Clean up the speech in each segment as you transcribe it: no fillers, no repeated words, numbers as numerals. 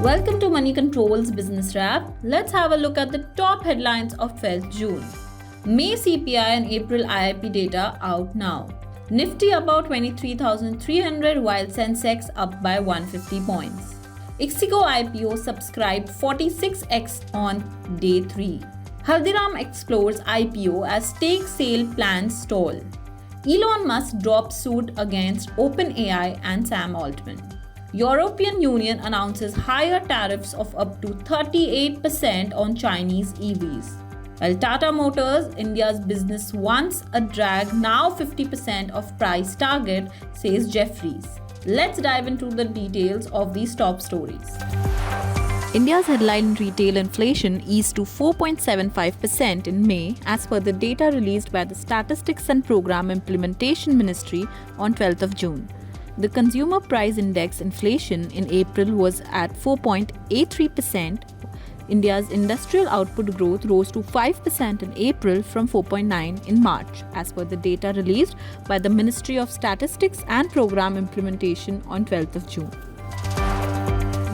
Welcome to Moneycontrol's Business Wrap. Let's have a look at the top headlines of 12th June. May CPI and April IIP data out now. Nifty about 23,300 while Sensex up by 150 points. Ixigo IPO subscribed 46x on day 3. Haldiram explores IPO as stake sale plans stall. Elon Musk drops suit against Openai and Sam Altman. European Union announces higher tariffs of up to 38% on Chinese EVs. While Tata Motors, India's business once a drag, now 50% of price target, says Jefferies. Let's dive into the details of these top stories. India's headline retail inflation eased to 4.75% in May as per the data released by the Statistics and Program Implementation Ministry on 12th of June. The consumer price index inflation in April was at 4.83%. India's industrial output growth rose to 5% in April from 4.9% in March, as per the data released by the Ministry of Statistics and Program Implementation on 12th of June.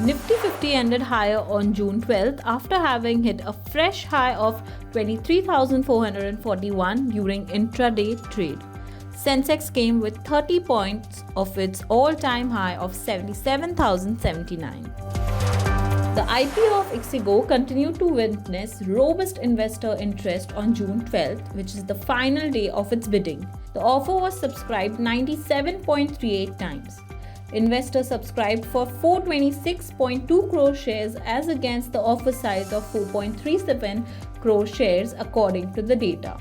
Nifty 50 ended higher on June 12th after having hit a fresh high of 23,441 during intraday trade. Sensex came with 30 points of its all-time high of 77,079. The IPO of Ixigo continued to witness robust investor interest on June 12th, which is the final day of its bidding. The offer was subscribed 97.38 times. Investors subscribed for 426.2 crore shares as against the offer size of 4.37 crore shares according to the data.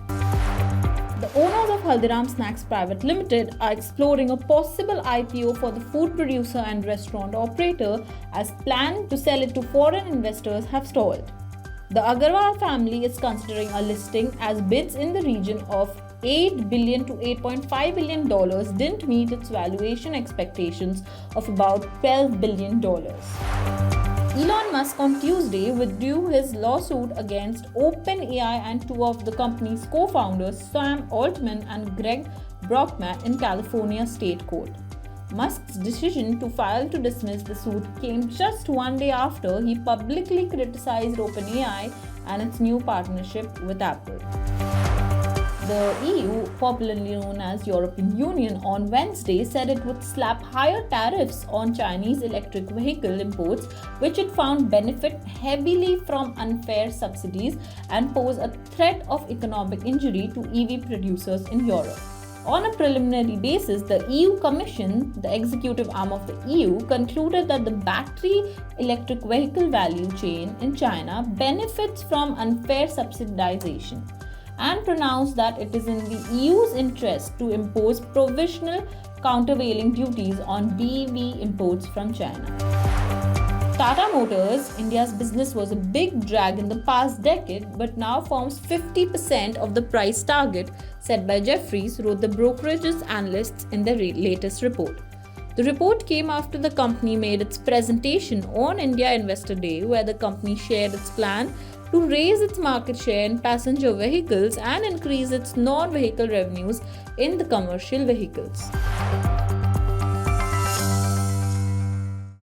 The owners of Haldiram Snacks Private Limited are exploring a possible IPO for the food producer and restaurant operator as plans to sell it to foreign investors have stalled. The Agarwal family is considering a listing as bids in the region of $8 billion to $8.5 billion didn't meet its valuation expectations of about $12 billion. Elon Musk on Tuesday withdrew his lawsuit against Openai and two of the company's co-founders, Sam Altman and Greg Brockman, in California state court. Musk's decision to file to dismiss the suit came just one day after he publicly criticized Openai and its new partnership with Apple. The EU, popularly known as European Union, on Wednesday said it would slap higher tariffs on Chinese electric vehicle imports, which it found benefit heavily from unfair subsidies and pose a threat of economic injury to EV producers in Europe. On a preliminary basis, the EU Commission, the executive arm of the EU, concluded that the battery electric vehicle value chain in China benefits from unfair subsidization, and pronounced that it is in the EU's interest to impose provisional countervailing duties on BEV imports from China. Tata Motors, India's business was a big drag in the past decade but now forms 50% of the price target set by Jefferies, wrote the brokerage's analysts in their latest report. The report came after the company made its presentation on India Investor Day, where the company shared its plan to raise its market share in passenger vehicles and increase its non-vehicle revenues in the commercial vehicles.